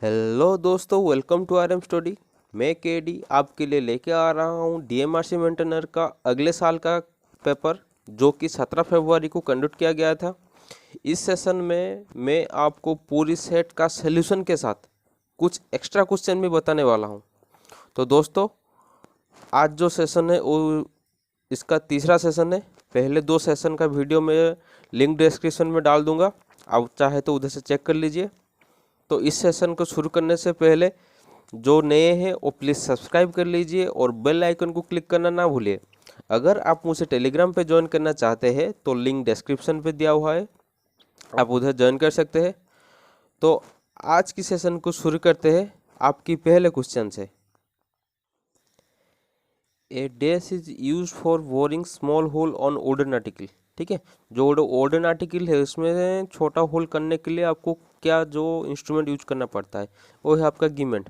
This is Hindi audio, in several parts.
हेलो दोस्तों, welcome to R M study. मैं के डी आपके लिए लेके आ रहा हूँ डीएमआरसी मेंटेनर का अगले साल का पेपर, जो कि 17 फरवरी को कंडक्ट किया गया था। इस सेशन में मैं आपको पूरी सेट का सलूशन के साथ कुछ एक्स्ट्रा क्वेश्चन भी बताने वाला हूँ। तो दोस्तों, आज जो सेशन है वो इसका तीसरा सेशन है। पहले 2 सेशन का वीडियो मैं लिंक डिस्क्रिप्शन में डाल दूंगा, आप चाहे तो उधर से चेक कर लीजिए। तो इस सेशन को शुरू करने से पहले जो नए हैं वो प्लीज़ सब्सक्राइब कर लीजिए और बेल आइकन को क्लिक करना ना भूलिए। अगर आप मुझे टेलीग्राम पे ज्वाइन करना चाहते हैं तो लिंक डिस्क्रिप्शन पे दिया हुआ है, आप उधर ज्वाइन कर सकते हैं। तो आज की सेशन को शुरू करते हैं आपकी पहले क्वेश्चन से। A dash is use for boring small hole on wooden article. ठीक है, जो वुडन आर्टिकल है उसमें छोटा होल करने के लिए आपको क्या जो इंस्ट्रूमेंट यूज करना पड़ता है, वो है आपका गिमेंट।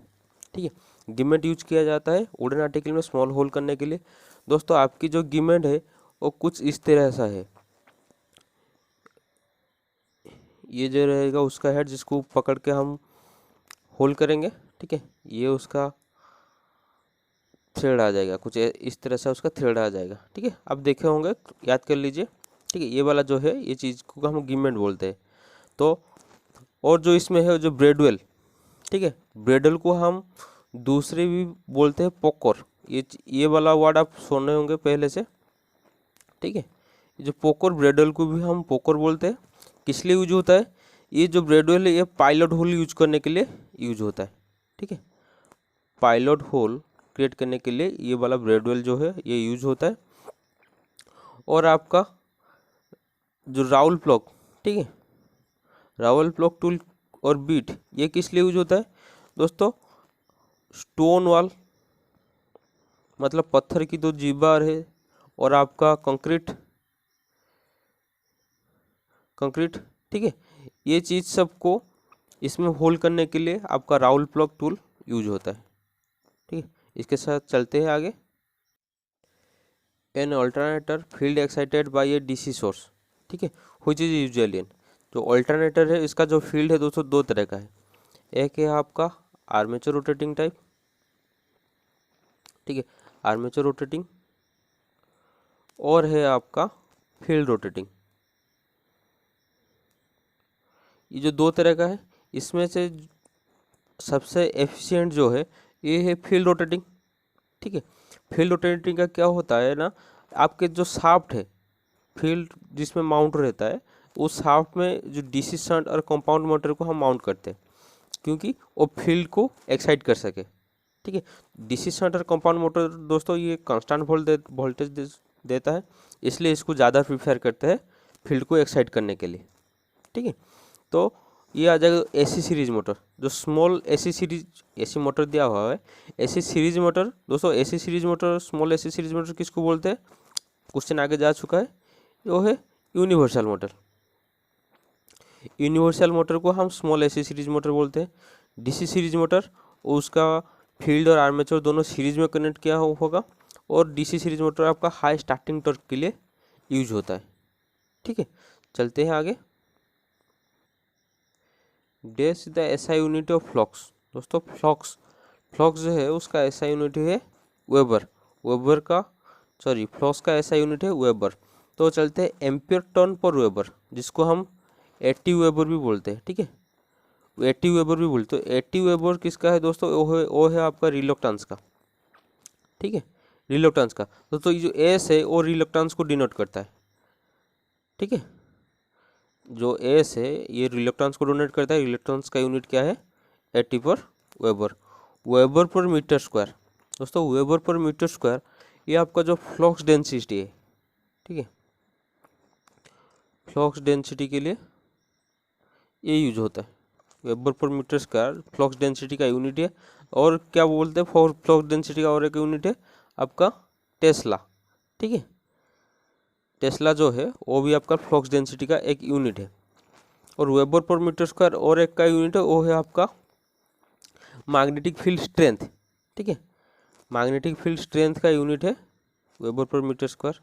ठीक है, गिमेंट यूज किया जाता है वुडन आर्टिकल में स्मॉल होल करने के लिए। दोस्तों, आपकी जो गिमेंट है वो कुछ इस तरह सा है। ये जो रहेगा उसका हेड, जिसको पकड़ के हम होल करेंगे। ठीक है, ये उसका थ्रेड आ जाएगा, कुछ इस तरह से उसका थ्रेड आ जाएगा। ठीक है, आप देखे होंगे, याद कर लीजिए। ठीक है, ये वाला जो है ये चीज़ को हम गिमेंट बोलते हैं। तो और जो इसमें है जो ब्रेडवेल, ठीक है, ब्रेडल को हम दूसरे भी बोलते हैं पोकर। ये वाला वर्ड आप सुने होंगे पहले से। ठीक है, ये जो पोकर ब्रेडल को भी हम पोकर बोलते हैं। किस लिए यूज होता है? ये जो ब्रेडवेल है ये पायलट होल यूज करने के लिए यूज होता है। ठीक है, पायलट होल क्रिएट करने के लिए ये वाला ब्रेडवेल जो है ये यूज होता है। और आपका जो राउल प्लॉक, ठीक है, रावल प्लॉक टूल और बीट, ये किस लिए यूज होता है दोस्तों? स्टोन वॉल, मतलब पत्थर की दो दीवार है, और आपका कंक्रीट, ठीक है, ये चीज़ सबको इसमें होल करने के लिए आपका राउल प्लॉक टूल यूज होता है। ठीक है, इसके साथ चलते हैं आगे। An alternator field excited by A DC source, ठीक है, व्हिच इज यूजुअली एन। जो अल्टरनेटर है इसका जो फील्ड है दोस्तों दो तरह का है। एक है आपका आर्मेचर रोटेटिंग टाइप, ठीक है, आर्मेचर रोटेटिंग, और है आपका फील्ड रोटेटिंग। ये जो दो तरह का है, इसमें से सबसे एफिशिएंट जो है ये है फील्ड रोटेटिंग। ठीक है, फील्ड रोटेटिंग का क्या होता है ना, आपके जो शाफ्ट है, फील्ड जिसमें माउंट रहता है, उस शाफ्ट में जो डीसी शंट और कंपाउंड मोटर को हम माउंट करते हैं, क्योंकि वो फील्ड को एक्साइट कर सके। ठीक है, डीसी शंट और कंपाउंड मोटर दोस्तों ये कांस्टेंट वोल्टेज देता है, इसलिए इसको ज़्यादा प्रीफर करते हैं फील्ड को एक्साइट करने के लिए। ठीक है, तो ये आ जाएगा एसी सीरीज मोटर, जो स्मॉल एसी मोटर दिया हुआ है। एसी सीरीज मोटर दोस्तों, AC series motor, small AC series motor किसको बोलते हैं? क्वेश्चन आगे जा चुका है, वो है यूनिवर्सल मोटर। यूनिवर्सल मोटर को हम स्मॉल एसी सीरीज मोटर बोलते हैं। डीसी सीरीज मोटर उसका फील्ड और आर्मेचर दोनों सीरीज में कनेक्ट किया होगा, और डीसी सीरीज मोटर आपका हाई स्टार्टिंग टॉर्क के लिए यूज होता है। ठीक है, चलते हैं आगे। Dash the SI unit of flux. दोस्तों, फ्लक्स जो है उसका एसआई यूनिट है वेबर। वेबर का फ्लक्स का एसआई यूनिट है वेबर। तो चलते हैं एम्पियर टर्न पर वेबर, जिसको हम 80 वेबर भी बोलते हैं। ठीक है, 80 वेबर भी बोलते हैं। 80 वेबर किसका है दोस्तों? वो है आपका रिलक्टेंस का। ठीक है, रिलक्टेंस का दोस्तों, ये जो एस है वो रिलक्टेंस को डिनोट करता है। ठीक है, जो एस है ये रिलक्टेंस को डोनेट करता है। रिलक्टेंस का यूनिट क्या है? 80 per weber. Weber per metre square दोस्तों, वेबर पर मीटर स्क्वायर ये आपका जो फ्लक्स डेंसिटी है। ठीक है, फ्लक्स डेंसिटी के लिए ये यूज होता है। Weber per metre square flux density का यूनिट है। और क्या बोलते हैं फ्लक्स डेंसिटी का और एक यूनिट है आपका टेस्ला। ठीक है, टेस्ला जो है वो भी आपका फ्लक्स डेंसिटी का एक यूनिट है। और वेबर पर मीटर स्क्वायर और एक का यूनिट है, वो है आपका मैग्नेटिक फील्ड स्ट्रेंथ। ठीक है, मैग्नेटिक फील्ड स्ट्रेंथ का यूनिट है weber per metre square.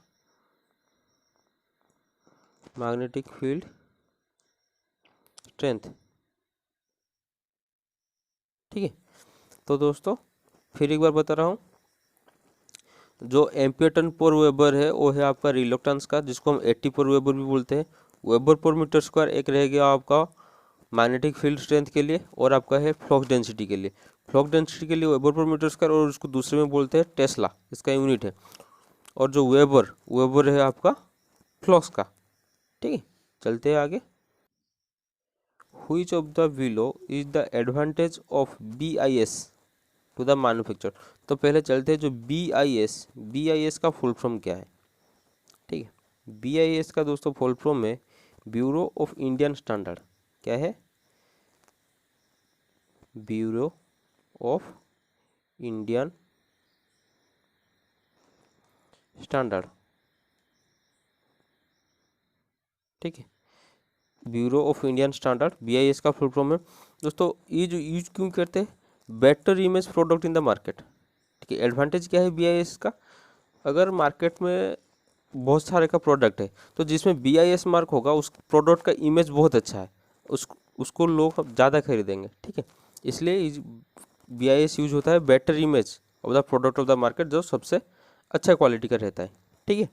Magnetic field strength ठीक है। तो दोस्तों फिर एक बार बता रहा हूँ, जो एम्पियर टन पर वेबर है वो है आपका रिलक्टेंस का, जिसको हम 80 पर वेबर भी बोलते हैं। वेबर पर मीटर स्क्वायर एक रह गया आपका मैग्नेटिक फील्ड स्ट्रेंथ के लिए, और आपका है फ्लक्स डेंसिटी के लिए। फ्लक्स डेंसिटी के लिए वेबर पर मीटर स्क्वायर, और उसको दूसरे में बोलते हैं टेस्ला, इसका यूनिट है। और जो वेबर है आपका फ्लक्स का। ठीक है, चलते हैं आगे। Which of the below is the advantage of BIS to the manufacture. तो पहले चलते हैं जो BIS का फुल फॉर्म क्या है। ठीक है, BIS का दोस्तों फुल फॉर्म है ब्यूरो ऑफ इंडियन स्टैंडर्ड। क्या है? Bureau of Indian standard. ठीक है, bureau of Indian standard BIS का फुल फॉर्म है। दोस्तों ये जो यूज क्यों करते हैं? Better image product in the market. ठीक है, एडवांटेज क्या है BIS का? अगर मार्केट में बहुत सारे का प्रोडक्ट है तो जिसमें BIS मार्क होगा उस प्रोडक्ट का इमेज बहुत अच्छा है, उसको लोग ज़्यादा खरीदेंगे। ठीक है, इसलिए BIS यूज होता है better image of the product of the market, जो सबसे अच्छा क्वालिटी का रहता है। ठीक है,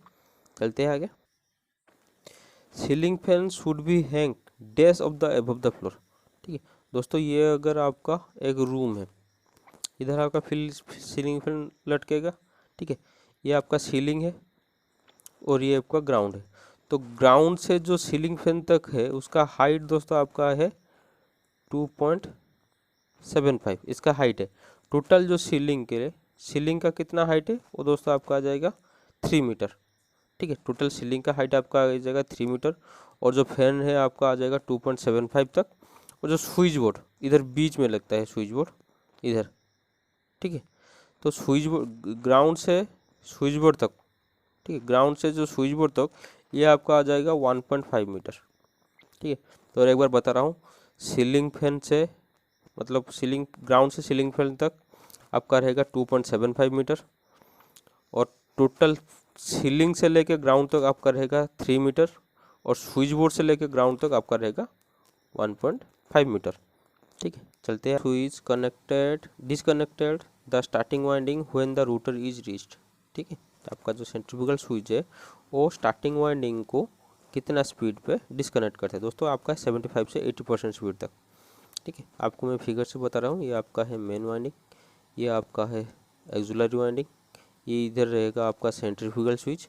चलते हैं आगे। Ceiling fan should be hang dash of the above the floor. ठीक है दोस्तों, ये अगर आपका एक रूम है, इधर आपका सीलिंग फैन लटकेगा। ठीक है, ये आपका सीलिंग है और ये आपका ग्राउंड है। तो ग्राउंड से जो सीलिंग फैन तक है उसका हाइट दोस्तों आपका है 2.75, इसका हाइट है। टोटल जो सीलिंग का कितना हाइट है वो दोस्तों आपका आ जाएगा 3 मीटर। ठीक है, टोटल सीलिंग का हाइट आपका आ जाएगा 3 मीटर, और जो फैन है आपका आ जाएगा 2.75 तक। और जो स्विच बोर्ड इधर बीच में लगता है, स्विच बोर्ड इधर। ठीक है, तो स्विच बोर्ड ग्राउंड से स्विच बोर्ड तक, ठीक है, ग्राउंड से जो स्विच बोर्ड तक ये आपका आ जाएगा 1.5 मीटर। ठीक है, तो एक बार बता रहा हूँ, सीलिंग फैन से मतलब ग्राउंड से सीलिंग फैन तक आपका रहेगा 2.75 मीटर, और टोटल सीलिंग से लेके ग्राउंड तक आपका रहेगा 3 मीटर, और स्विच बोर्ड से लेके ग्राउंड तक आपका रहेगा 1.5 मीटर। ठीक है, चलते हैं। Switch connected disconnected the starting winding when the router is reached. ठीक है, आपका जो सेंट्रीफ्यूगल स्विच है वो स्टार्टिंग वाइंडिंग को कितना स्पीड पे डिसकनेक्ट करते हैं दोस्तों? आपका 75 से 80% स्पीड तक। ठीक है, आपको मैं फिगर से बता रहा हूँ। ये आपका है मेन वाइंडिंग, ये आपका है एक्सिलरी वाइंडिंग, ये इधर रहेगा आपका सेंट्रीफ्यूगल स्विच,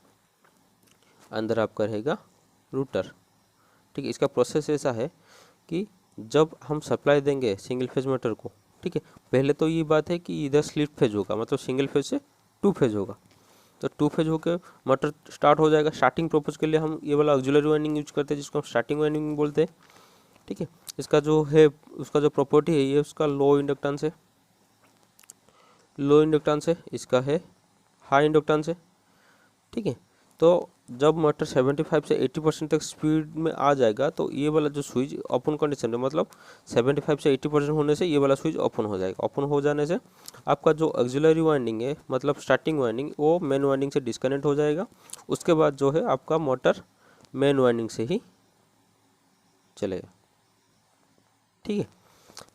अंदर आपका रहेगा रूटर। ठीक है, इसका प्रोसेस ऐसा है कि जब हम सप्लाई देंगे सिंगल फेज मोटर को, ठीक है, पहले तो ये बात है कि इधर स्लिप फेज होगा, मतलब सिंगल फेज से 2 फेज होगा। तो 2 फेज होकर मोटर स्टार्ट हो जाएगा। स्टार्टिंग पर्पज के लिए हम ये वाला ऑक्सिलरी वाइंडिंग यूज करते हैं, जिसको हम स्टार्टिंग वाइंडिंग बोलते हैं। ठीक है, इसका जो है उसका जो प्रॉपर्टी है, ये उसका लो इंडक्टेंस है, इसका है हाई इंडक्टेंस है। ठीक है, तो जब मोटर 75 से 80% तक स्पीड में आ जाएगा तो ये वाला जो स्विच ओपन कंडीशन में, मतलब 75 से 80% होने से ये वाला स्विच ओपन हो जाएगा। ओपन हो जाने से आपका जो ऑक्सिलरी वाइंडिंग है, मतलब स्टार्टिंग वाइंडिंग, वो मेन वाइंडिंग से डिस्कनेक्ट हो जाएगा। उसके बाद जो है आपका मोटर मेन वाइंडिंग से ही चलेगा। ठीक है,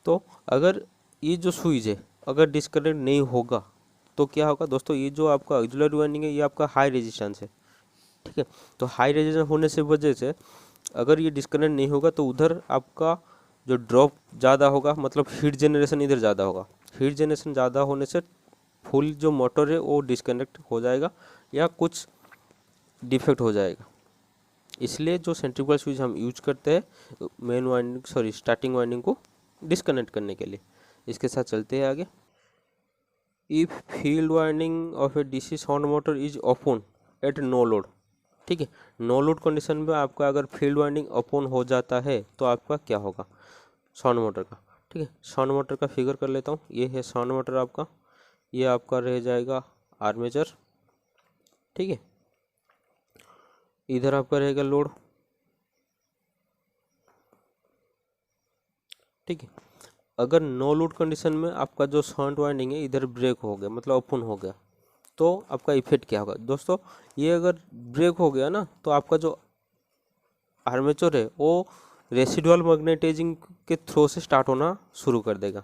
तो अगर ये जो स्विच है अगर डिस्कनेक्ट नहीं होगा तो क्या होगा दोस्तों? ये जो आपका ऑक्सिलरी वाइंडिंग है ये आपका हाई रेजिस्टेंस है। ठीक है, तो हाई रेजिस्टेंस होने से वजह से अगर ये डिस्कनेक्ट नहीं होगा तो उधर आपका जो ड्रॉप ज़्यादा होगा, मतलब हीट जनरेशन इधर ज़्यादा होगा। हीट जनरेशन ज़्यादा होने से फुल जो मोटर है वो डिस्कनेक्ट हो जाएगा या कुछ डिफेक्ट हो जाएगा। इसलिए जो सेंट्रीफ्यूगल स्विच हम यूज करते हैं स्टार्टिंग वाइंडिंग को डिस्कनेक्ट करने के लिए। इसके साथ चलते हैं आगे। If field winding of a DC shunt motor is open at no load. ठीक है, नो लोड कंडीशन में आपका अगर फील्ड वाइंडिंग ओपन हो जाता है तो आपका क्या होगा साउंड मोटर का? ठीक है, साउंड मोटर का फिगर कर लेता हूँ। ये है साउंड मोटर आपका, ये आपका रह जाएगा आर्मेचर। ठीक है, इधर आपका रहेगा लोड। ठीक है, अगर नो लोड कंडीशन में आपका जो साउंड वाइंडिंग है इधर ब्रेक हो गया, मतलब ओपन हो गया, तो आपका इफेक्ट क्या होगा दोस्तों? ये अगर ब्रेक हो गया ना तो आपका जो आर्मेचर है वो रेसिडुअल मैग्नेटाइजिंग के थ्रू से स्टार्ट होना शुरू कर देगा।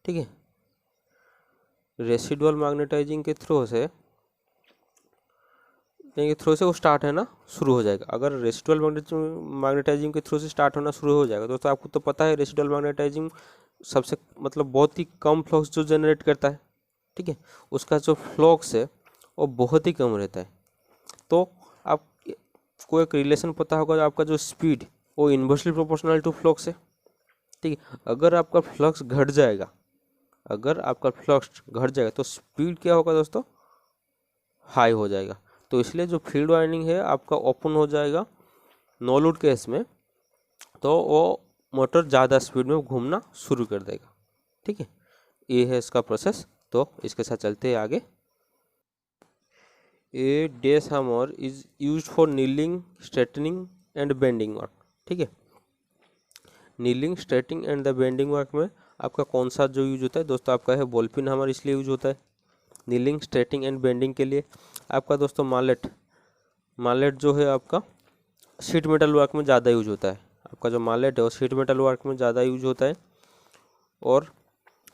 ठीक है। रेसिडुअल मैग्नेटाइजिंग के थ्रू से वो स्टार्ट है ना शुरू हो जाएगा। अगर रेसिडुअल मैग्नेटाइजिंग के थ्रू से स्टार्ट होना शुरू हो जाएगा दोस्तों, आपको तो पता है रेसिडुअल मैग्नेटाइजिंग सबसे मतलब बहुत ही कम फ्लक्स जो जनरेट करता है, ठीक है, उसका जो फ्लक्स है वो बहुत ही कम रहता है। तो आपको एक रिलेशन पता होगा, आपका जो स्पीड वो इन्वर्सली प्रोपोर्शनल टू फ्लक्स है, ठीक है। अगर आपका फ्लक्स घट जाएगा तो स्पीड क्या होगा दोस्तों, हाई हो जाएगा। तो इसलिए जो फील्ड वाइंडिंग है आपका ओपन हो जाएगा नो लोड केस में, तो वो मोटर ज़्यादा स्पीड में घूमना शुरू कर देगा, ठीक है। ये है इसका प्रोसेस। तो इसके साथ चलते हैं आगे। A dash hammer is used for nailing, straightening and bending work, ठीक है। Nailing, straightening and the bending work में आपका कौन सा जो यूज होता है दोस्तों, आपका है बॉल पिन हैमर, इसलिए यूज होता है नीलिंग, स्ट्रेटिंग एंड बेंडिंग के लिए। आपका दोस्तों मालेट जो है आपका शीट मेटल वर्क में ज़्यादा यूज होता है। आपका जो मालेट है वो शीट मेटल वर्क में ज़्यादा यूज होता है। और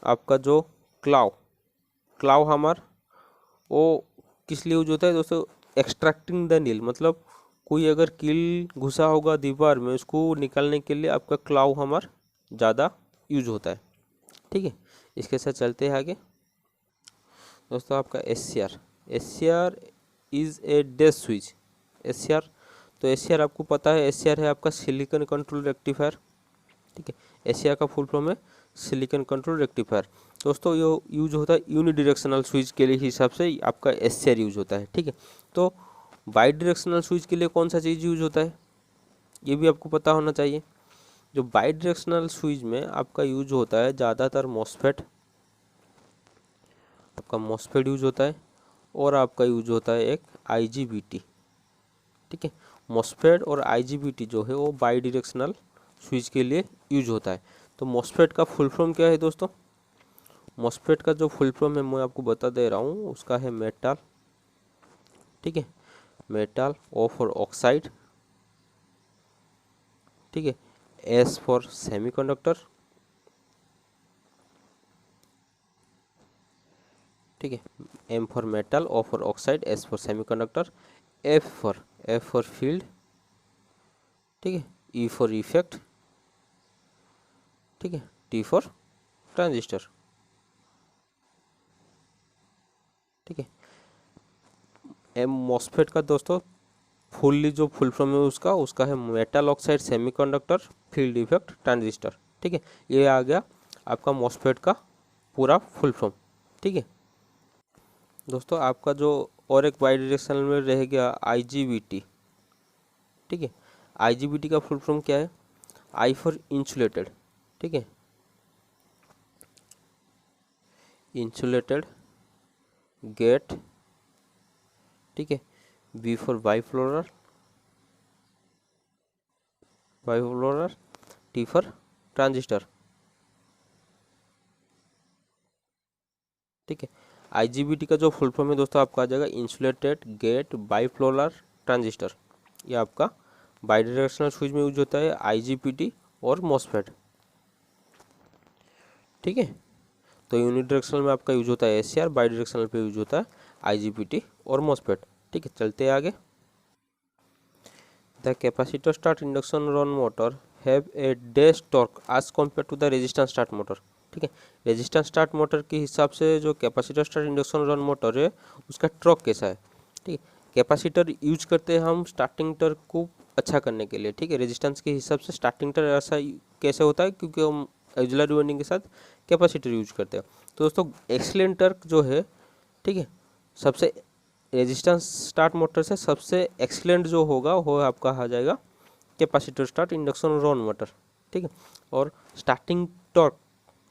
आपका जो क्लाव हैमर वो किस लिए यूज होता है दोस्तों, एक्सट्रैक्टिंग द नील, मतलब कोई अगर कील घुसा होगा दीवार में, उसको निकालने के लिए आपका क्लाव हैमर ज़्यादा यूज होता है, ठीक है। इसके साथ चलते हैं आगे दोस्तों। आपका S is a dash switch. S आपको पता है, एस है आपका सिलिकॉन कंट्रोल रेक्टिफायर, ठीक है। एस का फुल फॉर्म है सिलिकॉन कंट्रोल रेक्टिफायर। दोस्तों ये यूज होता है यूनिडायरेक्शनल स्विच के लिए हिसाब से आपका एस यूज होता है, ठीक है। तो बाई डायरेक्शनल स्विच के लिए कौन सा चीज़ यूज होता है, ये भी आपको पता होना चाहिए। जो बाई डायरेक्शनल स्विच में आपका यूज होता है ज़्यादातर मॉसफेट यूज होता है, और आपका यूज होता है एक IGBT, ठीक है। मॉसफेट और IGBT जो है वो बाई डायरेक्शनल स्विच के लिए यूज होता है। तो मॉसफेट का फुल फॉर्म क्या है दोस्तों, मॉसफेट का जो फुल फॉर्म है मैं आपको बता दे रहा हूँ, उसका है मेटल, ठीक है, मेटल, O फॉर ऑक्साइड, ठीक है, S फॉर सेमीकंडक्टर, ठीक है, M for metal, O for oxide, S for semiconductor, F for field, ठीक है, E फॉर इफेक्ट, ठीक है, T फॉर ट्रांजिस्टर, ठीक है। एम मॉसफेट का दोस्तों जो फुल फॉर्म है उसका है metal oxide semiconductor field effect transistor, ठीक है। ये आ गया आपका मॉसफेट का पूरा फुल फॉर्म, ठीक है। दोस्तों आपका जो और एक बाई डायरेक्शनल में रह गया IGBT, ठीक है। IGBT का फुल फॉर्म क्या है, I फॉर इंसुलेटेड, ठीक है, इंसुलेटेड गेट, ठीक है, B for bipolar, T for transistor, ठीक है। IGBT का जो फुल फॉर्म है दोस्तों आपका आ जाएगा इंसुलेटेड गेट बाइफ्लोरर ट्रांजिस्टर। ये आपका बाई डायरेक्शनल स्विच में यूज होता है IGBT और मॉसफेट, ठीक है। तो यूनिडायरेक्शनल में आपका यूज होता है SCR, बाई डायरेक्शनल पे यूज होता है IGBT और मॉसफेट, ठीक है। चलते हैं आगे। The capacitor start induction run motor have a dash torque as compare to the resistance start motor, ठीक है। रेजिस्टेंस स्टार्ट मोटर के हिसाब से जो capacitor start induction run motor है उसका टॉर्क कैसा है, ठीक है। कैपेसिटर यूज करते हैं हम स्टार्टिंग टॉर्क को अच्छा करने के लिए, ठीक है। रेजिस्टेंस के हिसाब से स्टार्टिंग टॉर्क ऐसा कैसे होता है, क्योंकि हम ऑक्सिलरी वाइंडिंग के साथ कैपेसिटर यूज करते हैं। तो दोस्तों एक्सीलेंट टॉर्क जो है, ठीक है, सबसे रेजिस्टेंस स्टार्ट मोटर से सबसे एक्सीलेंट जो होगा वो आपका आ जाएगा capacitor start induction run motor, ठीक है। और स्टार्टिंग टॉर्क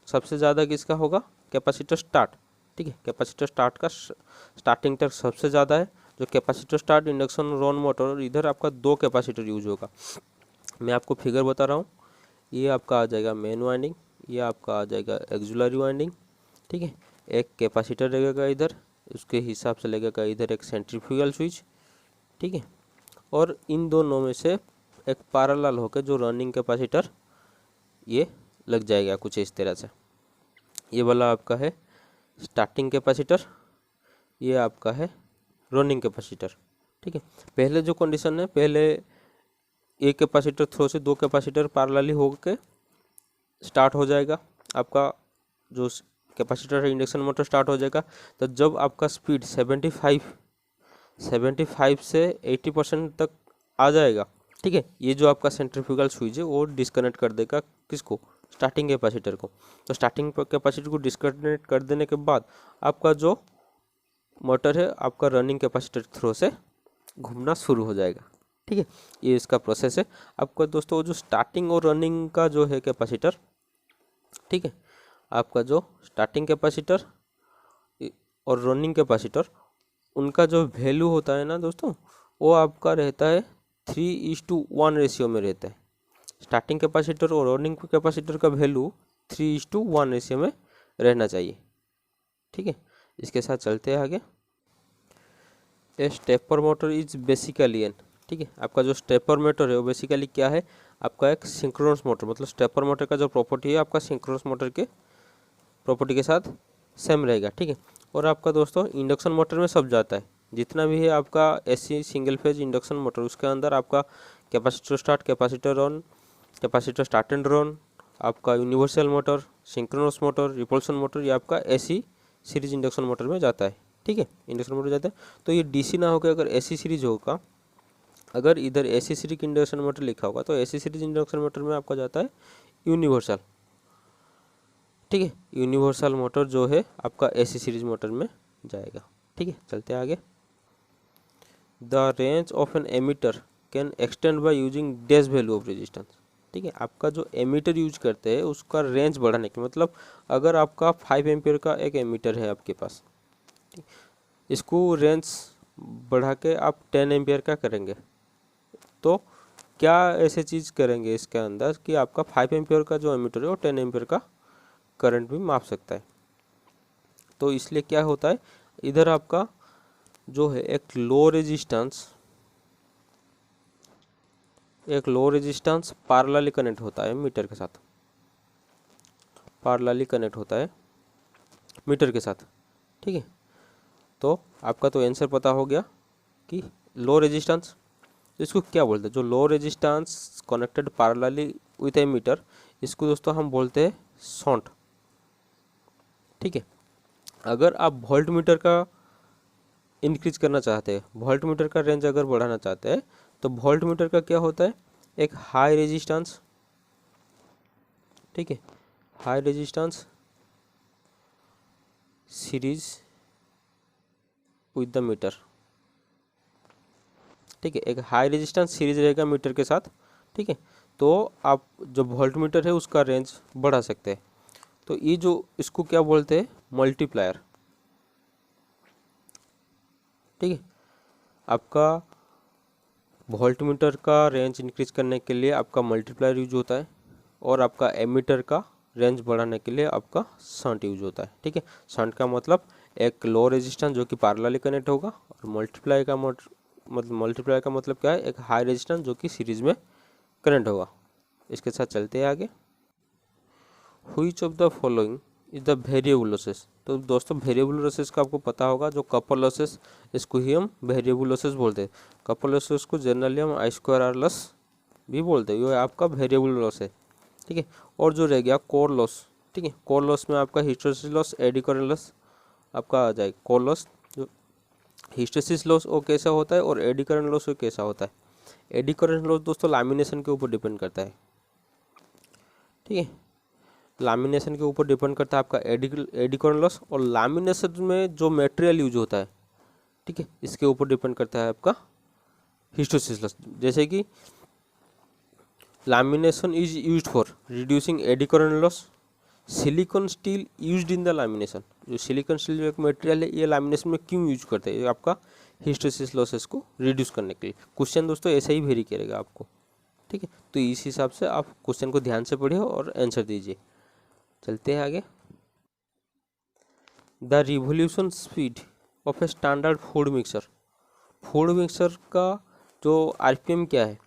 सबसे ज़्यादा किसका होगा, कैपेसिटर स्टार्ट, ठीक है। कैपेसिटर स्टार्ट का स्टार्टिंग टॉर्क सबसे ज़्यादा है जो capacitor start induction run motor. इधर आपका 2 कैपेसिटर यूज होगा, मैं आपको फिगर बता रहा हूँ। ये आपका आ जाएगा मेन वाइंडिंग, ये आपका आ जाएगा ऑक्सिलरी वाइंडिंग, ठीक है। एक कैपेसिटर लगेगा इधर, उसके हिसाब से लगेगा इधर एक सेंट्रीफ्यूगल स्विच, ठीक है। और इन दोनों में से एक पैरेलल होकर जो रनिंग कैपेसिटर ये लग जाएगा कुछ इस तरह से, ये वाला आपका है स्टार्टिंग कैपेसिटर, ये आपका है रनिंग कैपेसिटर। ठीक है, पहले जो कंडीशन है, पहले एक कैपेसिटर थ्रो से दो कैपेसिटर पैरेलली होकर स्टार्ट हो जाएगा, आपका जो कैपेसिटर है इंडक्शन मोटर स्टार्ट हो जाएगा। तो जब आपका स्पीड 75 से 80% तक आ जाएगा, ठीक है, ये जो आपका सेंट्रीफ्यूगल स्विच है वो डिस्कनेक्ट कर देगा किसको, स्टार्टिंग कैपेसिटर को। तो स्टार्टिंग कैपेसिटर को डिस्कनेक्ट कर देने के बाद आपका जो मोटर है आपका रनिंग कैपेसिटर थ्रो से घूमना शुरू हो जाएगा। ठीक है, ये इसका प्रोसेस है आपका दोस्तों। जो स्टार्टिंग और रनिंग का जो है कैपेसिटर, ठीक है, आपका जो स्टार्टिंग कैपेसिटर और रनिंग कैपेसिटर, उनका जो वैल्यू होता है ना दोस्तों, वो आपका रहता है 3:1 रेशियो में रहता है। स्टार्टिंग कैपेसिटर और रनिंग कैपेसिटर का वैल्यू 3:1 रेशियो में रहना चाहिए। ठीक है, इसके साथ चलते हैं आगे। A stepper motor is basically an, ठीक है, आपका जो स्टेपर मोटर है वो बेसिकली क्या है, आपका एक सिंक्रोनस मोटर। मतलब स्टेपर मोटर का जो प्रॉपर्टी है आपका सिंक्रोनस मोटर के प्रॉपर्टी के साथ सेम रहेगा। ठीक है, और आपका दोस्तों इंडक्शन मोटर में सब जाता है, जितना भी है आपका AC single phase induction motor, उसके अंदर आपका capacitor start, capacitor on, capacitor start and run, आपका universal motor, synchronous motor, repulsion motor, ये आपका एसी सीरीज इंडक्शन मोटर में जाता है। ठीक है, इंडक्शन मोटर जाता है। तो ये डीसी ना होकर अगर एसी सीरीज होगा, अगर इधर एसी सीरीज इंडक्शन मोटर लिखा होगा तो एसी सीरीज इंडक्शन मोटर में आपका जाता है यूनिवर्सल। ठीक है, यूनिवर्सल मोटर जो है आपका एसी सीरीज मोटर में जाएगा। ठीक है, चलते हैं आगे। The range of an ammeter can extend by using dash value of resistance. ठीक है, आपका जो एमीटर यूज करते हैं उसका रेंज बढ़ाने के, मतलब अगर आपका 5 एम्पियर का एक एमीटर है आपके पास, इसको रेंज बढ़ा के आप 10 एम्पियर का करेंगे, तो क्या ऐसे चीज़ करेंगे इसके अंदर कि आपका 5 एम्पियर का जो एमीटर है वो 10 एम्पियर का करंट भी माप सकता है। तो इसलिए क्या होता है, इधर आपका जो है एक लो रेजिस्टेंस पैरेलली कनेक्ट होता है मीटर के साथ, पैरेलली कनेक्ट होता है मीटर के साथ। ठीक है, तो आपका तो आंसर पता हो गया कि लो रेजिस्टेंस, इसको क्या बोलते हैं, जो low resistance connected parallelly with a meter, इसको दोस्तों हम बोलते हैं शंट। ठीक है, अगर आप वोल्ट मीटर का इंक्रीज करना चाहते हैं, वोल्ट मीटर का रेंज अगर बढ़ाना चाहते हैं, तो वोल्ट मीटर का क्या होता है, एक हाई रेजिस्टेंस, ठीक है, high resistance series with the meter. ठीक है, एक हाई रेजिस्टेंस सीरीज रहेगा मीटर के साथ। ठीक है, तो आप जो वोल्ट मीटर है उसका रेंज बढ़ा सकते हैं। तो ये जो इसको क्या बोलते हैं, मल्टीप्लायर। ठीक है, आपका वोल्ट मीटर का रेंज इंक्रीज करने के लिए आपका मल्टीप्लायर यूज होता है, और आपका एमीटर का रेंज बढ़ाने के लिए आपका शंट यूज होता है। ठीक है, शंट का मतलब एक लो रेजिस्टेंस जो कि पैरेलली कनेक्ट होगा, और मल्टीप्लायर का मतलब क्या है, एक हाई रेजिस्टेंस जो कि सीरीज में कनेक्ट होगा। इसके साथ चलते हैं आगे। Which of the following is the variable losses. तो दोस्तों वेरिएबल लॉसेस का आपको पता होगा, जो कपल लॉसेस, इसको ही हम वेरिएबल लॉसेस बोलते हैं। कपल लॉसेस को जनरली हम I2R लॉस भी बोलते हैं, ये आपका वेरिएबल लॉस है। ठीक है, और जो रह गया कोर लॉस। ठीक है, कोर लॉस में आपका hysteresis loss, eddy current loss आपका आ जाएगा। कोर लॉस, जो हिस्टैरिसीस लॉस वो कैसा होता है, और एडी करंट लॉस वो कैसा होता है। एडी करंट लॉस दोस्तों लैमिनेशन के ऊपर डिपेंड करता है। ठीक है, लैमिनेशन के ऊपर डिपेंड करता है आपका एडी करंट लॉस, और लैमिनेशन में जो मटेरियल यूज होता है, ठीक है, इसके ऊपर डिपेंड करता है आपका हिस्टैरिसीस लॉस। जैसे कि lamination is used for reducing eddy current loss, silicon steel used in the lamination. जो सिलिकॉन स्टील जो एक मटेरियल है, ये लैमिनेशन में क्यों यूज करते हैं, आपका हिस्टैरिसीस लॉसेस को रिड्यूस करने के लिए। क्वेश्चन दोस्तों ऐसा ही वेरी करेगा आपको। ठीक है, तो इस हिसाब से आप क्वेश्चन को ध्यान से पढ़िए और आंसर दीजिए। चलते हैं आगे। The revolution speed of a standard food mixer का जो आरपीएम क्या है।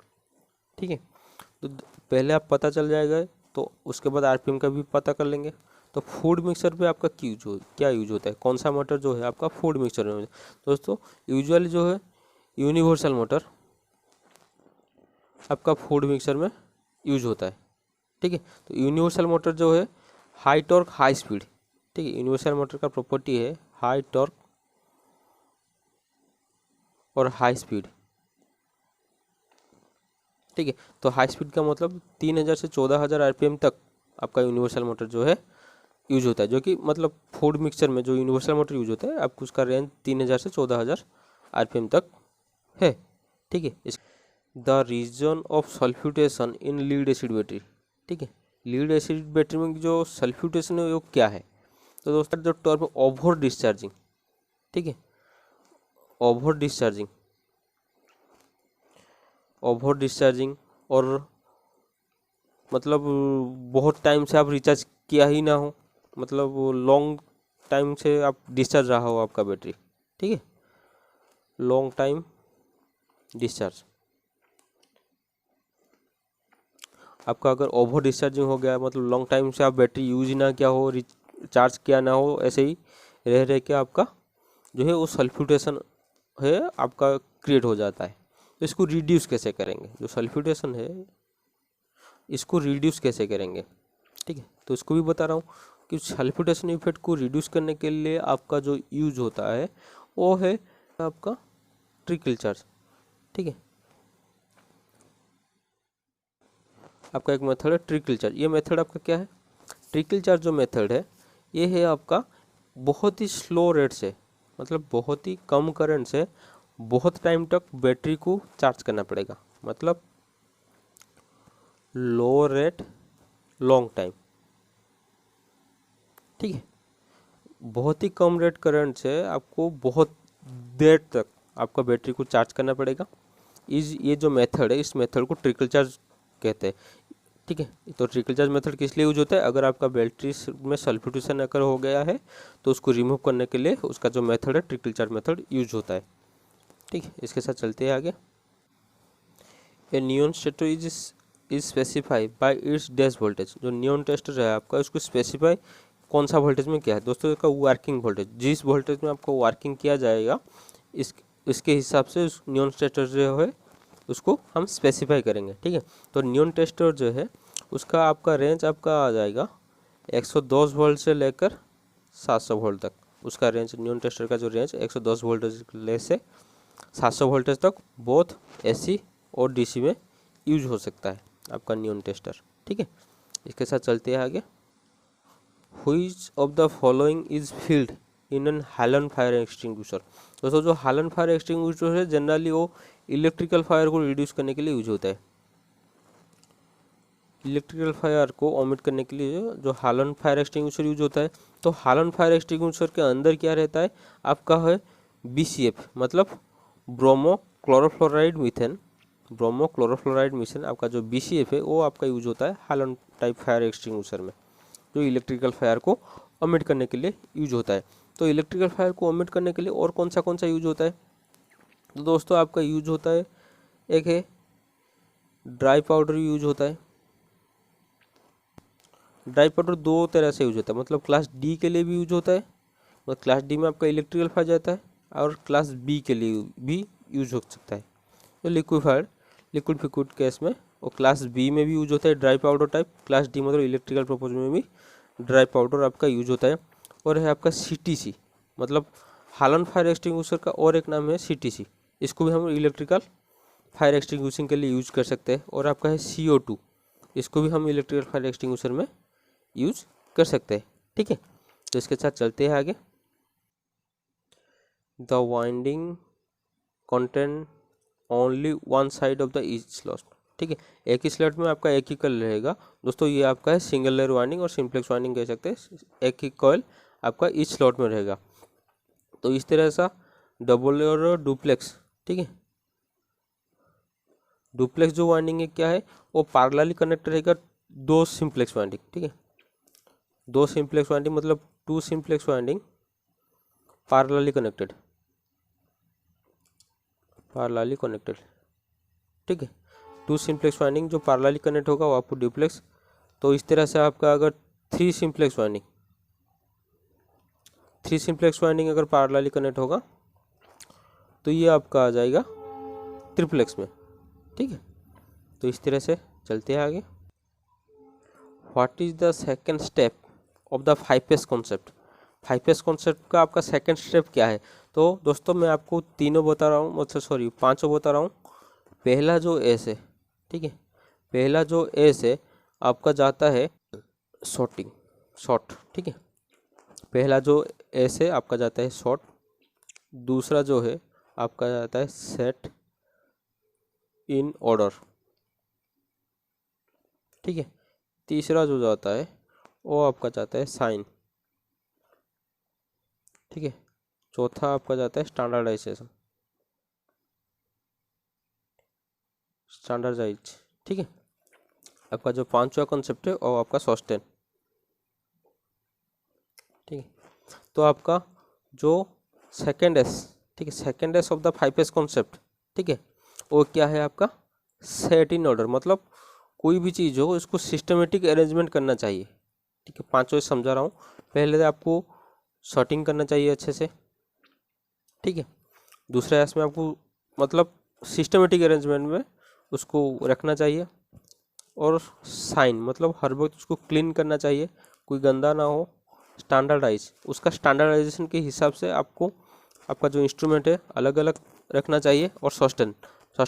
ठीक है, तो पहले आप पता चल जाएगा, तो उसके बाद आरपीएम का भी पता कर लेंगे। तो फूड मिक्सर पे आपका क्या यूज होता है, कौन सा मोटर जो है आपका फूड मिक्सर में। दोस्तों यूजुअली जो है यूनिवर्सल मोटर आपका फूड मिक्सर में यूज होता है, ठीक है। तो यूनिवर्सल मोटर जो है हाई टॉर्क हाई स्पीड, ठीक है। यूनिवर्सल मोटर का प्रॉपर्टी है हाई टॉर्क और हाई स्पीड, ठीक है। तो हाई स्पीड का मतलब 3000 से 14000 आरपीएम तक आपका यूनिवर्सल मोटर जो है यूज होता है, जो कि मतलब फूड मिक्सचर में जो यूनिवर्सल मोटर यूज होता है आपको उसका रेंज 3000 से 14000 आरपीएम तक है, ठीक है। The reason of sulphation in lead acid battery, ठीक है। लीड एसिड बैटरी में जो सल्फ्यूटेशन है वो क्या है, तो दोस्तों जो टर्म ओवर डिस्चार्जिंग, ठीक है। ओवर डिस्चार्जिंग और मतलब बहुत टाइम से आप रिचार्ज किया ही ना हो, मतलब लॉन्ग टाइम से आप डिस्चार्ज रहा हो आपका बैटरी, ठीक है। लॉन्ग टाइम डिस्चार्ज आपका अगर ओवर डिस्चार्जिंग हो गया, मतलब लॉन्ग टाइम से आप बैटरी यूज ना किया हो, रिचार्ज किया ना हो, ऐसे ही रह के आपका जो है वो सल्फ्यूटेशन है आपका क्रिएट हो जाता है। तो इसको रिड्यूस कैसे करेंगे, जो सल्फ्यूटेशन है इसको रिड्यूस कैसे करेंगे, ठीक है। तो इसको भी बता रहा हूँ कि सल्फ्यूटेशन इफेक्ट को रिड्यूस करने के लिए आपका जो यूज होता है वो है आपका ट्रिकल चार्ज, ठीक है। आपका एक मेथड है ट्रिकल चार्ज। ये मेथड आपका क्या है, ट्रिकल चार्ज जो मेथड है ये है आपका बहुत ही स्लो रेट से, मतलब बहुत ही कम करंट से बहुत टाइम तक बैटरी को चार्ज करना पड़ेगा, मतलब लो रेट लॉन्ग टाइम, ठीक है। बहुत ही कम रेट करंट से आपको बहुत देर तक आपका बैटरी को चार्ज करना पड़ेगा। ये जो मेथड है इस मेथड को ट्रिकल चार्ज कहते हैं, ठीक है। तो ट्रिकल चार्ज मेथड किस लिए यूज होता है, अगर आपका बैटरी में सल्फ्यूटेशन अगर हो गया है तो उसको रिमूव करने के लिए उसका जो मेथड है ट्रिकल चार्ज मेथड यूज होता है, ठीक है। इसके साथ चलते हैं आगे। A neon tester is specify by its dash voltage. जो नियॉन टेस्टर है आपका उसको स्पेसिफाई कौन सा वोल्टेज में क्या है, दोस्तों इसका वर्किंग वोल्टेज, जिस वोल्टेज में आपको वर्किंग किया जाएगा इसके हिसाब से उस नियॉन टेस्टर जो है उसको हम स्पेसिफाई करेंगे, ठीक है। तो नियॉन टेस्टर जो है उसका आपका रेंज आपका आ जाएगा 110 वोल्ट से लेकर 700 वोल्ट तक। उसका रेंज नियॉन टेस्टर का जो रेंज 110 वोल्टेज से 700 वोल्टेज तक बोथ एसी और डीसी में यूज हो सकता है आपका नियॉन टेस्टर, ठीक है। इसके साथ चलते हैं आगे। Which of the following is filled in an halon fire extinguisher. दोस्तों जो हैलन फायर एक्सटिंग्विशर है जनरली वो इलेक्ट्रिकल फायर को रिड्यूस करने के लिए यूज होता है। इलेक्ट्रिकल फायर को ओमिट करने के लिए जो हैलन फायर एक्सटिंग्विशर यूज होता है, तो हैलन फायर एक्सटिंग्विशर के अंदर क्या रहता है आपका है BCF, मतलब ब्रोमो क्लोरोफ्लोराइड मीथेन। ब्रोमो क्लोरोफ्लोराइड मीथेन आपका जो BCF है वो आपका यूज होता है हैलन टाइप फायर एक्सटिंग्विशर में, जो इलेक्ट्रिकल फायर को ओमिट करने के लिए यूज होता है। तो इलेक्ट्रिकल फायर को ओमिट करने के लिए और कौन सा यूज होता है, तो दोस्तों आपका यूज होता है एक है ड्राई पाउडर यूज होता है। ड्राई पाउडर दो तरह से यूज होता है, मतलब क्लास डी के लिए भी यूज होता है, मतलब क्लास डी में आपका इलेक्ट्रिकल फायर जाता है, और क्लास बी के लिए भी यूज हो सकता है। तो लिक्विड फिक्विड केस में और क्लास बी में भी यूज होता है dry powder type, class D मतलब इलेक्ट्रिकल पर्पज में भी ड्राई पाउडर आपका यूज होता है। और है आपका CTC, मतलब हैलन फायर एक्सटिंग्विशर का और एक नाम है CTC, इसको भी हम इलेक्ट्रिकल फायर एक्सटिंग्विशिंग के लिए यूज कर सकते हैं। और आपका है CO2, इसको भी हम इलेक्ट्रिकल फायर एक्सटिंग्विशर में यूज कर सकते हैं, ठीक है। तो इसके साथ चलते हैं आगे। The winding content only one side of the each slot, ठीक है। एक ही स्लॉट में आपका एक ही कॉइल रहेगा दोस्तों, ये आपका है सिंगल लेयर वाइंडिंग और सिंप्लेक्स वाइंडिंग कह सकते हैं। एक ही कॉइल आपका ईच स्लॉट में रहेगा। तो इस तरह सा डबल लेयर और डुप्लेक्स, ठीक है। डुप्लेक्स जो वाइंडिंग है क्या है, वो पैरेलली कनेक्ट रहेगा दो सिंप्लेक्स वाइंडिंग, ठीक है। दो सिंप्लेक्स वाइंडिंग मतलब two simplex winding parallelly connected, ठीक है। टू सिंप्लेक्स वाइंडिंग जो पैरेलली कनेक्ट होगा वो आपको डुप्लेक्स। तो इस तरह से आपका अगर three simplex winding, 3 simplex winding अगर पैरेलली कनेक्ट होगा तो ये आपका आ जाएगा ट्रिप्लेक्स में, ठीक है। तो इस तरह से चलते हैं आगे। What is the second step of the 5S concept. 5S concept का आपका सेकेंड स्टेप क्या है? तो दोस्तों मैं आपको तीनों बता रहा हूँ, मतलब सॉरी पांचों बता रहा हूँ। पहला जो एस है, ठीक है, पहला जो एस है आपका जाता है शॉर्ट, ठीक है। पहला जो एस है आपका जाता है शॉर्ट, दूसरा जो है आपका जाता है सेट इन ऑर्डर, ठीक है। तीसरा जो जाता है वो आपका जाता है साइन, ठीक है। चौथा आपका जाता है स्टैंडर्डाइज, ठीक है। आपका जो पांचवा कॉन्सेप्ट है वो आपका सस्टेन, ठीक है। तो आपका जो सेकेंड एस, ठीक है, second S of the 5S concept, ठीक है, वो क्या है आपका सेट इन ऑर्डर। मतलब कोई भी चीज़ हो इसको सिस्टमेटिक अरेंजमेंट करना चाहिए, ठीक है। पांचों समझा रहा हूँ। पहले तो आपको शॉर्टिंग करना चाहिए अच्छे से, ठीक है। दूसरा एस में आपको मतलब सिस्टमेटिक अरेंजमेंट में उसको रखना चाहिए, और साइन मतलब हर वक्त उसको क्लीन करना चाहिए, कोई गंदा ना हो। स्टैंडर्डाइज, उसका स्टैंडर्डाइजेशन के हिसाब से आपको आपका जो इंस्ट्रूमेंट है अलग अलग रखना चाहिए। और सस्टेन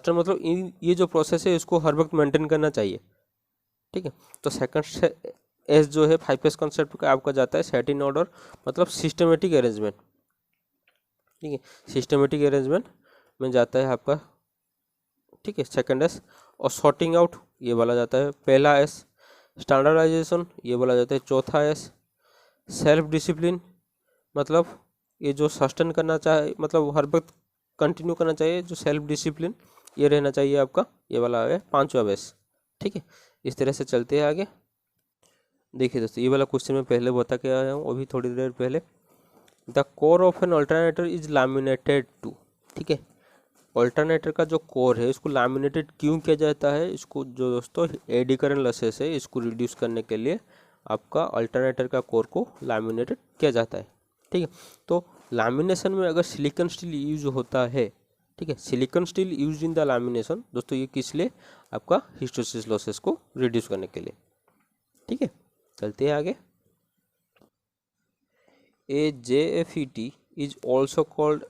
मतलब ये जो प्रोसेस है इसको हर वक्त मेंटेन करना चाहिए, ठीक है। तो सेकंड एस जो है 5S कॉन्सेप्ट का आपका जाता है सेट इन ऑर्डर, मतलब सिस्टमेटिक अरेंजमेंट, ठीक है। सिस्टमेटिक अरेंजमेंट में जाता है आपका, ठीक है, सेकंड एस। और सॉर्टिंग आउट ये वाला जाता है पहला एस। स्टैंडर्डाइजेशन ये वाला जाता है चौथा एस। सेल्फ डिसिप्लिन मतलब ये जो सस्टेन करना चाहे, मतलब हर वक्त कंटिन्यू करना चाहिए, जो सेल्फ डिसिप्लिन ये रहना चाहिए आपका, ये वाला है पांचवा बेस, ठीक है। इस तरह से चलते हैं आगे। देखिए दोस्तों ये वाला क्वेश्चन मैं पहले बता के आया हूँ अभी थोड़ी देर पहले। The core of an alternator is laminated to, ठीक है। अल्टरनेटर का जो कोर है इसको लैमिनेटेड क्यों किया जाता है? इसको जो दोस्तों एडी करंट लॉसेस है इसको रिड्यूस करने के लिए आपका अल्टरनेटर का कोर को लैमिनेटेड किया जाता है, ठीक है। तो लैमिनेशन में अगर सिलिकॉन स्टील यूज होता है, ठीक है, silicon steel use in the lamination दोस्तों, ये किस लिए? आपका हिस्टैरिसीस लॉसेस को रिड्यूस करने के लिए, ठीक है। चलते हैं आगे। ए JFET is also called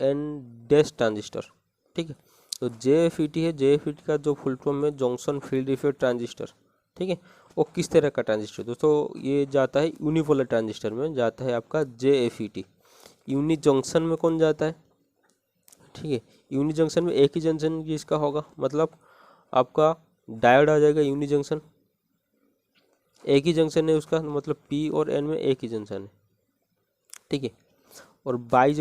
an dash transistor, ठीक है। तो JFET है, JFET का जो फुल फॉर्म है जंक्शन फील्ड इफेक्ट ट्रांजिस्टर, ठीक है। वो किस तरह का ट्रांजिस्टर दोस्तों? ये जाता है यूनिपोलर ट्रांजिस्टर में जाता है आपका JFET। यूनि जंक्शन में कौन जाता है? ठीक है, यूनि जंक्शन में एक ही जंक्शन इसका होगा, मतलब आपका डायोड आ जाएगा यूनि जंक्शन, एक ही जंक्शन है उसका, मतलब P और N में एक ही जंक्शन है, ठीक है। और बाई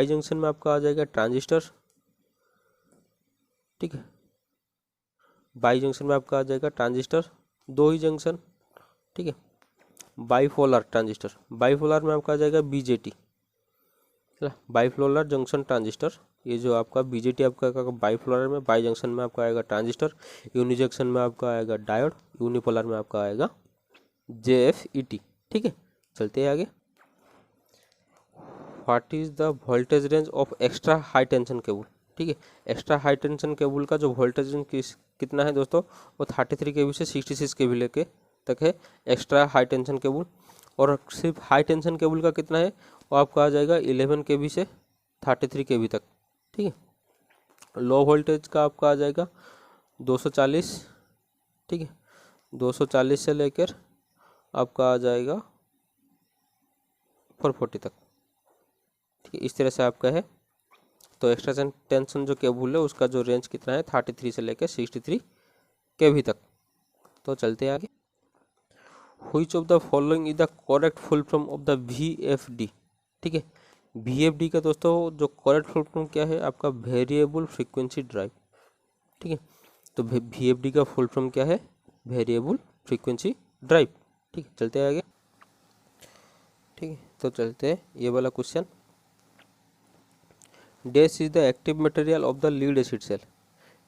जंक्शन में आपका आ जाएगा ट्रांजिस्टर, ठीक है। बाई जंक्शन में आपका आ जाएगा ट्रांजिस्टर, दो ही जंक्शन, ठीक है। बाईपोलर ट्रांजिस्टर, बाईपोलर में आपका आ जाएगा BJT, बाईपोलर जंक्शन ट्रांजिस्टर। ये जो आपका BJT आपका बाईपोलर में, बाई जंक्शन में आपका आएगा ट्रांजिस्टर, यूनि जंक्शन में आपका आएगा डायोड, यूनिपोलर में आपका आएगा JFET, ठीक है। चलते हैं आगे। What is the voltage range of extra high tension cable, ठीक है। एक्स्ट्रा हाई टेंशन केबल का जो वोल्टेज रेंज कितना है दोस्तों? वो 33 kV से 66 kV लेके तक है एक्स्ट्रा हाई टेंशन केबल। और सिर्फ हाई टेंशन केबल का कितना है? वो आपका आ जाएगा 11 kV से 33 kV तक, ठीक है। लो वोल्टेज का आपका आ जाएगा 240, ठीक है, 240 से लेकर आपका आ जाएगा 440 तक, ठीक है। इस तरह से आपका है। तो एक्स्ट्रा टेंशन जो केबल है उसका जो रेंज कितना है 33 से लेकर 63 kV तक। तो चलते हैं आगे। Which of the following is the correct full form of the VFD, ठीक है। VFD का दोस्तों जो करेक्ट फुल फॉर्म क्या है आपका? वेरिएबल फ्रीक्वेंसी ड्राइव, ठीक है। तो VFD का फुल फॉर्म क्या है? वेरिएबल फ्रीक्वेंसी ड्राइव, ठीक है। चलते हैं आगे, ठीक है। तो चलते हैं ये वाला question. Dash is the active material of the lead acid cell.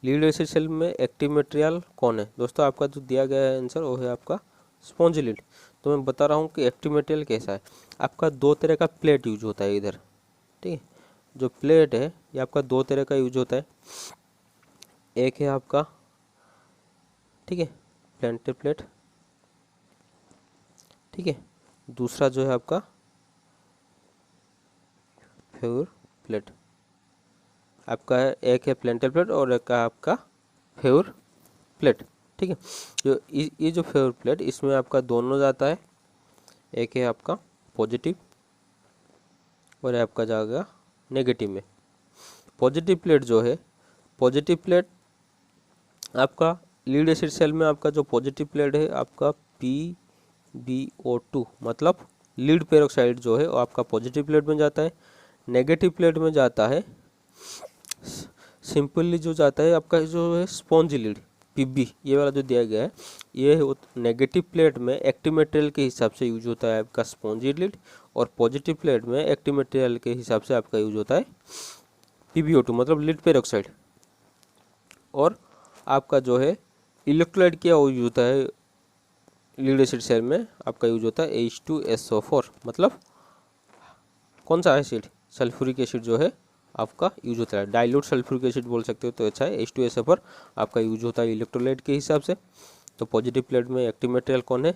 Lead acid cell में एक्टिव मटेरियल कौन है दोस्तों? आपका जो दिया गया है आंसर वो है आपका स्पॉन्जिलीड। तो मैं बता रहा हूँ कि एक्टिव मटेरियल कैसा है। आपका दो तरह का प्लेट यूज होता है इधर, ठीक है। जो प्लेट है ये आपका दो तरह का यूज होता है। एक है आपका, ठीक है, प्लेंटर प्लेट, ठीक है। दूसरा जो है आपका फेवर प्लेट। आपका है, एक है प्लेंटर प्लेट और एक है आपका फेवर प्लेट, ठीक है। जो ये जो फेवर प्लेट, इसमें आपका दोनों जाता है। एक है आपका पॉजिटिव और आपका जाएगा नेगेटिव में। पॉजिटिव प्लेट जो है, पॉजिटिव प्लेट आपका लीड एसिड सेल में आपका जो पॉजिटिव प्लेट है आपका PbO2 मतलब लीड पेरोक्साइड जो है वो आपका पॉजिटिव प्लेट में जाता है। नेगेटिव प्लेट में जाता है सिंपली जो जाता है आपका जो है स्पॉन्जी लीड Pb, ये वाला जो दिया गया है ये नेगेटिव प्लेट में एक्टिव मटेरियल के हिसाब से यूज होता है आपका स्पॉन्जी लीड, और पॉजिटिव प्लेट में एक्टिव मटेरियल के हिसाब से आपका यूज होता है PbO2 मतलब लीड पेरोक्साइड। और आपका जो है इलेक्ट्रोलाइट क्या यूज होता है लीड एसिड सेल में, आपका यूज होता है H2SO4 मतलब कौन सा एसिड, सल्फ्यूरिक एसिड जो है आपका यूज होता है। डाइल्यूट सल्फ्यूरिक एसिड बोल सकते हो तो अच्छा है। H2SO4 आपका यूज होता है इलेक्ट्रोलाइट के हिसाब से। तो पॉजिटिव प्लेट में एक्टिव मटेरियल कौन है,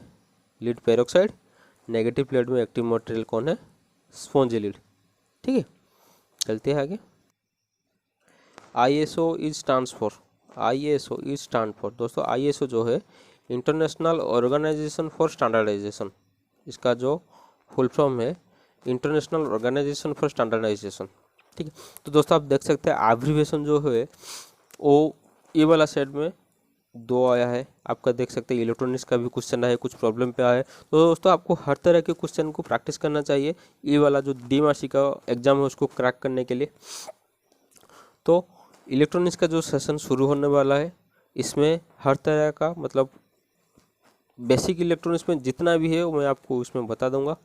लीड पेरोक्साइड। नेगेटिव प्लेट में एक्टिव मटेरियल कौन है, स्पॉन्जी लीड, ठीक है। चलते हैं आगे। ISO इज स्टैंड फॉर दोस्तों, ISO जो है इंटरनेशनल ऑर्गेनाइजेशन फॉर स्टैंडर्डाइजेशन, इसका जो फुल फॉर्म है इंटरनेशनल ऑर्गेनाइजेशन फॉर स्टैंडर्डाइजेशन, ठीक है। तो दोस्तों आप देख सकते हैं एब्रिविएशन जो है वो ये वाला सेट में 2 आया है। आपका देख सकते हैं इलेक्ट्रॉनिक्स का भी क्वेश्चन है, कुछ प्रॉब्लम पे आया है। तो दोस्तों आपको हर तरह के क्वेश्चन को प्रैक्टिस करना चाहिए ये वाला जो द्विमासिक का एग्जाम है उसको क्रैक करने के लिए। तो इलेक्ट्रॉनिक्स का जो सेशन शुरू होने वाला है इसमें हर तरह का मतलब बेसिक इलेक्ट्रॉनिक्स में जितना भी है वो मैं आपको इसमें बता दूंगा।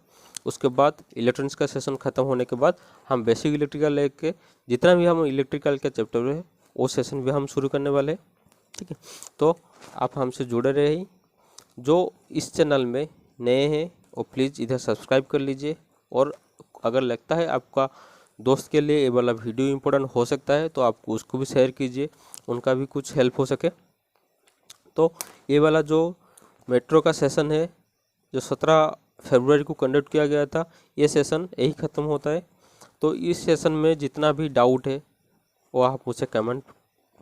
उसके बाद इलेक्ट्रॉनिक्स का सेशन खत्म होने के बाद हम बेसिक इलेक्ट्रिकल लेके जितना भी हम इलेक्ट्रिकल का चैप्टर है वो सेशन भी हम शुरू करने वाले हैं, ठीक है। तो आप हमसे जुड़े रहिए। जो इस चैनल में नए हैं वो प्लीज़ इधर सब्सक्राइब कर लीजिए, और अगर लगता है आपका दोस्त के लिए ये वाला वीडियो इम्पोर्टेंट हो सकता है तो आप उसको भी शेयर कीजिए, उनका भी कुछ हेल्प हो सके। तो ये वाला जो मेट्रो का सेशन है जो 17 फरवरी को कंडक्ट किया गया था, ये सेशन यही ख़त्म होता है। तो इस सेशन में जितना भी डाउट है वो आप मुझे कमेंट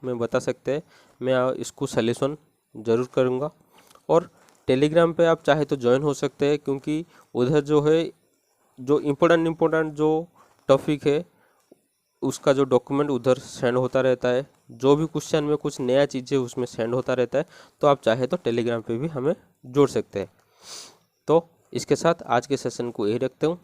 में बता सकते हैं, मैं इसको सल्यूशन ज़रूर करूँगा। और टेलीग्राम पे आप चाहे तो ज्वाइन हो सकते हैं, क्योंकि उधर जो है जो इम्पोर्टेंट जो टॉपिक है उसका जो डॉक्यूमेंट उधर सेंड होता रहता है। जो भी क्वेश्चन में कुछ नया चीज़ें उसमें सेंड होता रहता है, तो आप चाहे तो टेलीग्राम पे भी हमें जोड़ सकते हैं। तो इसके साथ आज के सेशन को यही रखते हूँ।